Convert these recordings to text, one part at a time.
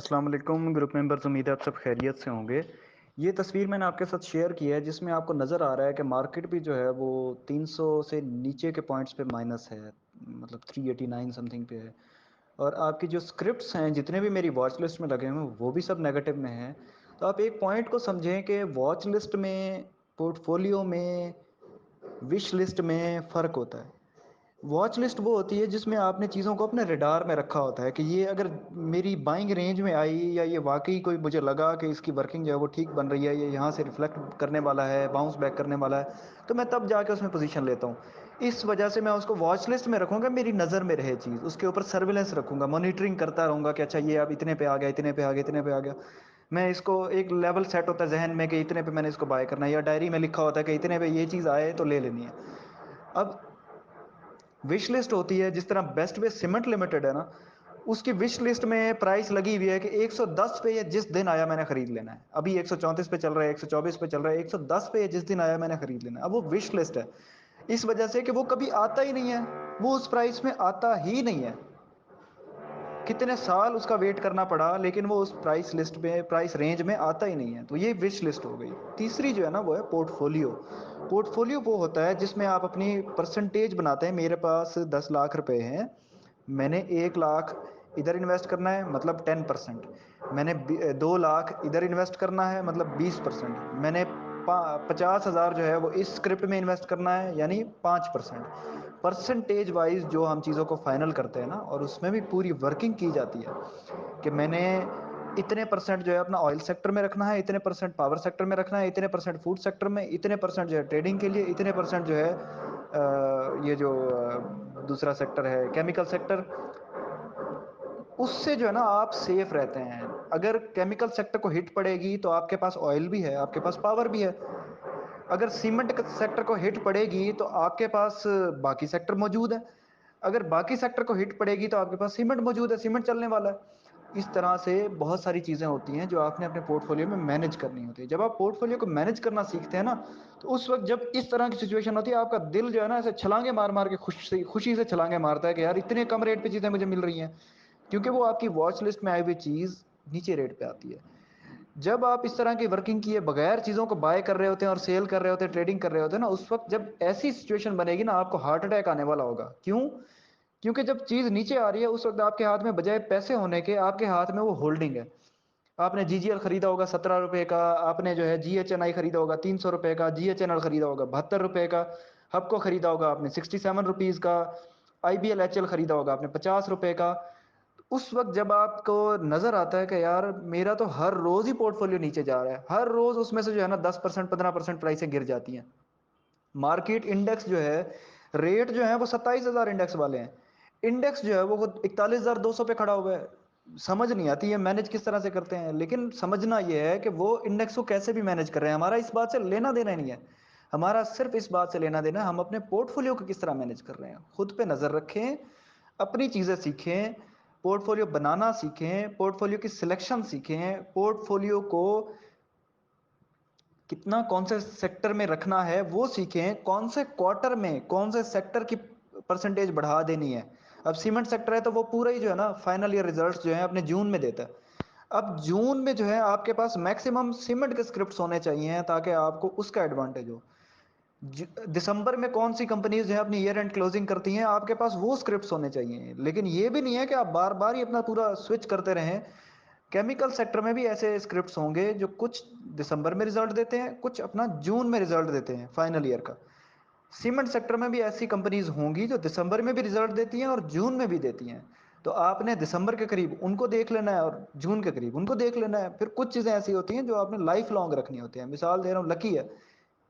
अस्सलाम वालेकुम group members, उम्मीद है आप सब खैरियत से होंगे। ये तस्वीर मैंने आपके साथ शेयर की है जिसमें आपको नज़र आ रहा है कि मार्केट भी जो है वो 300 से नीचे के पॉइंट्स पे माइनस है, मतलब 389 समथिंग पे है। और आपकी जो स्क्रिप्ट्स हैं जितने भी मेरी वॉच लिस्ट में लगे हुए हैं वो भी सब नेगेटिव में हैं। तो आप एक पॉइंट को समझें कि वॉच लिस्ट में, पोर्टफोलियो में, विश लिस्ट में फ़र्क होता है। वॉच लिस्ट वो होती है जिसमें आपने चीज़ों को अपने रडार में रखा होता है कि ये अगर मेरी बाइंग रेंज में आई या ये वाकई कोई मुझे लगा कि इसकी वर्किंग जो है वो ठीक बन रही है, ये यहाँ से रिफ्लेक्ट करने वाला है, बाउंस बैक करने वाला है, तो मैं तब जाके उसमें पोजीशन लेता हूँ। इस वजह से मैं उसको वॉच लिस्ट में रखूँगा, मेरी नज़र में रहे चीज़, उसके ऊपर सर्विलेंस रखूँगा, मॉनिटरिंग करता रहूँगा कि अच्छा ये अब इतने पे आ गया, इतने पे आ गया, इतने पे आ गया। मैं इसको एक लेवल सेट होता है जहन में कि इतने पे मैंने इसको बाय करना है, या डायरी में लिखा होता है कि इतने पे ये चीज़ आए तो ले लेनी है। अब विश लिस्ट होती है, जिस तरह बेस्ट वे सीमेंट लिमिटेड है ना, उसकी विश लिस्ट में प्राइस लगी हुई है कि 110 पे ये जिस दिन आया मैंने खरीद लेना है। अभी 134 पे चल रहा है, 124 पे चल रहा है, 110 पे ये जिस दिन आया मैंने खरीद लेना है। अब वो विश लिस्ट है, इस वजह से कि वो कभी आता ही नहीं है, वो उस प्राइस में आता ही नहीं है। कितने साल उसका वेट करना पड़ा, लेकिन वो उस प्राइस लिस्ट में, प्राइस रेंज में आता ही नहीं है। तो ये विश लिस्ट हो गई। तीसरी जो है ना वो है पोर्टफोलियो। पोर्टफोलियो वो होता है जिसमें आप अपनी परसेंटेज बनाते हैं। मेरे पास 10 लाख रुपए हैं, मैंने 1 लाख इधर इन्वेस्ट करना है, मतलब 10%। मैंने 2 लाख इधर इन्वेस्ट करना है, मतलब 20%। मैंने 50,000 जो है वो इस स्क्रिप्ट में इन्वेस्ट करना है, यानी 5%। परसेंटेज वाइज जो हम चीज़ों को फाइनल करते हैं ना, और उसमें भी पूरी वर्किंग की जाती है कि मैंने इतने परसेंट जो है अपना ऑयल सेक्टर में रखना है, इतने परसेंट पावर सेक्टर में रखना है, इतने परसेंट फूड सेक्टर में, इतने परसेंट जो है ट्रेडिंग के लिए, इतने परसेंट जो है ये जो दूसरा सेक्टर है केमिकल सेक्टर। उससे जो है ना आप सेफ रहते हैं। अगर केमिकल सेक्टर को हिट पड़ेगी तो आपके पास ऑयल भी है, आपके पास पावर भी है। अगर सीमेंट सेक्टर को हिट पड़ेगी तो आपके पास बाकी सेक्टर मौजूद है। अगर बाकी सेक्टर को हिट पड़ेगी तो आपके पास सीमेंट मौजूद है, सीमेंट चलने वाला है। इस तरह से बहुत सारी चीज़ें होती हैं जो आपने अपने पोर्टफोलियो में मैनेज करनी होती है। जब आप पोर्टफोलियो को मैनेज करना सीखते हैं ना, तो उस वक्त जब इस तरह की सिचुएशन होती है, आपका दिल जो है ना ऐसे छलांगे मार मार के खुशी से छलांगे मारता है कि यार इतने कम रेट पे चीज़ें मुझे मिल रही हैं, क्योंकि वो आपकी वॉच लिस्ट में आई हुई चीज़ नीचे रेट पे आती है। जब आप इस तरह की वर्किंग किए बगैर चीज़ों को बाय कर रहे होते हैं और सेल कर रहे होते हैं, ट्रेडिंग कर रहे होते हैं ना, उस वक्त जब ऐसी सिचुएशन बनेगी ना, आपको हार्ट अटैक आने वाला होगा। क्यों? क्योंकि जब चीज़ नीचे आ रही है उस वक्त आपके हाथ में बजाय पैसे होने के, आपके हाथ में वो होल्डिंग है। आपने जीजीएल खरीदा होगा 17 रुपए का, आपने जो है जीएचएनआई खरीदा होगा 300 रुपए का, जीएचएनएल खरीदा होगा 72 रुपए का, हबको खरीदा होगा आपने 67 रुपीज़ का, आईबीएल एचएल खरीदा होगा आपने 50 रुपए का। उस वक्त जब आपको नजर आता है कि यार मेरा तो हर रोज ही पोर्टफोलियो नीचे जा रहा है, हर रोज उसमें से जो है ना 10% 15% प्राइसें गिर जाती हैं। मार्केट इंडेक्स जो है, रेट जो है वो 27,000 इंडेक्स वाले हैं, इंडेक्स जो है वो 41,200 पे खड़ा हुआ है। समझ नहीं आती है मैनेज किस तरह से करते हैं, लेकिन समझना यह है कि वो इंडेक्स को कैसे भी मैनेज कर रहे हैं, हमारा इस बात से लेना देना ही नहीं है। हमारा सिर्फ इस बात से लेना देना है हम अपने पोर्टफोलियो को किस तरह मैनेज कर रहे हैं। खुद पे नजर रखें, अपनी चीजें सीखें, पोर्टफोलियो बनाना सीखें, पोर्टफोलियो की सिलेक्शन सीखें, पोर्टफोलियो को कितना कौन से सेक्टर में रखना है वो सीखें, कौन से क्वार्टर में कौन से सेक्टर की परसेंटेज बढ़ा देनी है। अब सीमेंट सेक्टर है तो वो पूरा ही जो है ना फाइनल ईयर रिजल्ट्स जो है अपने जून में देता है। अब जून में जो है आपके पास मैक्सिमम सीमेंट के स्क्रिप्ट्स होने चाहिए ताकि आपको उसका एडवांटेज हो। दिसंबर में कौन सी कंपनीज जो है अपनी ईयर एंड क्लोजिंग करती हैं, आपके पास वो स्क्रिप्ट्स होने चाहिए। लेकिन ये भी नहीं है कि आप बार बार ही अपना पूरा स्विच करते रहें। केमिकल सेक्टर में भी ऐसे स्क्रिप्ट्स होंगे जो कुछ दिसंबर में रिजल्ट देते हैं, कुछ अपना जून में रिजल्ट देते हैं फाइनल ईयर का। सीमेंट सेक्टर में भी ऐसी कंपनीज होंगी जो दिसंबर में भी रिजल्ट देती हैं और जून में भी देती हैं। तो आपने दिसंबर के करीब उनको देख लेना है और जून के करीब उनको देख लेना है। फिर कुछ चीज़ें ऐसी होती हैं जो आपने लाइफ लॉन्ग रखनी होती हैं। मिसाल दे रहा हूँ, लकी है,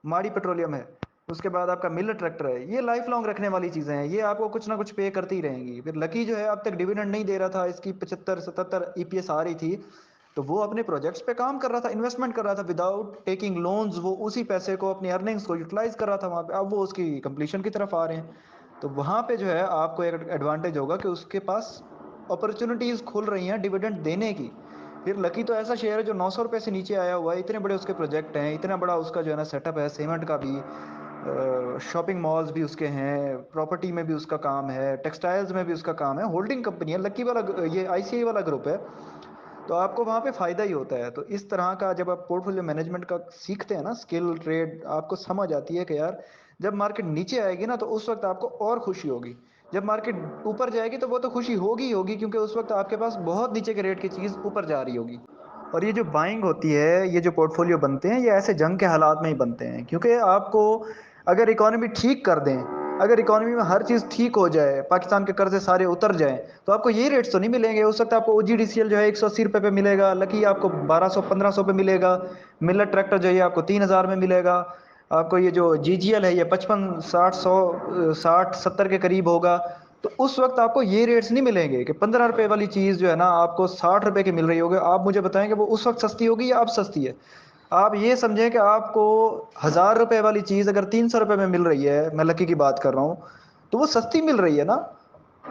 माड़ी पेट्रोलियम है, उसके बाद आपका मिलर ट्रैक्टर है, ये लाइफ लॉन्ग रखने वाली चीज़ें हैं, ये आपको कुछ ना कुछ पे करती ही रहेंगी। फिर लकी जो है अब तक डिविडेंड नहीं दे रहा था, इसकी 75 77 ईपीएस आ रही थी, तो वो अपने प्रोजेक्ट्स पे काम कर रहा था, इन्वेस्टमेंट कर रहा था विदाउट टेकिंग लोन्स, वो उसी पैसे को अपनी अर्निंग्स को यूटिलाइज कर रहा था वहाँ पे। अब वो उसकी कंप्लीशन की तरफ आ रहे हैं, तो वहाँ पे जो है आपको एक एडवांटेज होगा कि उसके पास अपॉर्चुनिटीज़ खुल रही हैं डिविडेंड देने की। फिर लकी तो ऐसा शेयर है जो 900 रुपये से नीचे आया हुआ है, इतने बड़े उसके प्रोजेक्ट हैं, इतना बड़ा उसका जो है ना सेटअप है, सीमेंट का भी, शॉपिंग मॉल्स भी उसके हैं, प्रॉपर्टी में भी उसका काम है, टेक्सटाइल्स में भी उसका काम है, होल्डिंग कंपनी है लकी वाला, ये आईसीआई वाला ग्रुप है। تو آپ کو وہاں پہ فائدہ ہی ہوتا ہے. تو اس طرح کا جب آپ پورٹ فولیو مینجمنٹ کا سیکھتے ہیں نا اسکل ٹریڈ، آپ کو سمجھ آتی ہے کہ یار جب مارکیٹ نیچے آئے گی نا تو اس وقت آپ کو اور خوشی ہوگی، جب مارکیٹ اوپر جائے گی تو وہ تو خوشی ہوگی ہی ہوگی، کیونکہ اس وقت آپ کے پاس بہت نیچے کے ریٹ کی چیز اوپر جا رہی ہوگی. اور یہ جو بائنگ ہوتی ہے، یہ جو پورٹ فولیو بنتے ہیں، یہ ایسے جنگ کے حالات میں ہی بنتے ہیں، کیونکہ آپ کو اگر اکانومی ٹھیک کر دیں، اگر اکانومی میں ہر چیز ٹھیک ہو جائے، پاکستان کے قرضے سارے اتر جائیں، تو آپ کو یہ ریٹس تو نہیں ملیں گے. اس وقت آپ کو او جی ڈی سی ایل جو ہے 180 روپے پہ ملے گا، لکی آپ کو 1200 1500 پہ ملے گا، ملت ٹریکٹر جو ہے آپ کو 3000 میں ملے گا، آپ کو یہ جو جی جی ایل ہے یہ 55 60 100 60 70 کے قریب ہوگا. تو اس وقت آپ کو یہ ریٹس نہیں ملیں گے کہ 15 روپے والی چیز جو ہے نا آپ کو 60 روپے کی مل رہی ہوگی. آپ مجھے بتائیں کہ وہ اس وقت سستی ہوگی یا اب سستی ہے؟ آپ یہ سمجھیں کہ آپ کو 1000 روپے والی چیز اگر 300 روپے میں مل رہی ہے، میں لکی کی بات کر رہا ہوں، تو وہ سستی مل رہی ہے نا.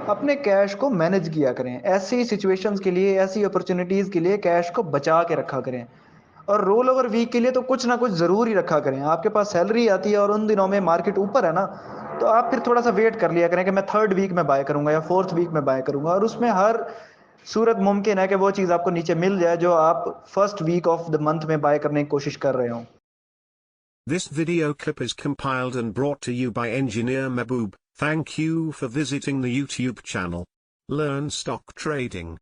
اپنے کیش کو مینج کیا کریں، ایسی سچویشنز کے لیے، ایسی اپرچونیٹیز کے لیے کیش کو بچا کے رکھا کریں. اور رول اوور ویک کے لیے تو کچھ نہ کچھ ضرور ہی رکھا کریں. آپ کے پاس سیلری آتی ہے اور ان دنوں میں مارکیٹ اوپر ہے نا، تو آپ پھر تھوڑا سا ویٹ کر لیا کریں کہ میں 3rd ویک میں بائی کروں گا یا 4th ویک میں بائی کروں گا. اور اس میں ہر صورت ممکن ہے کہ وہ چیز آپ کو نیچے مل جائے جو آپ 1st week of the month میں بائی کرنے کی کوشش کر رہے ہوں. This video clip is compiled and brought to you by Engineer Mehboob. Thank you for visiting the YouTube channel. Learn stock trading.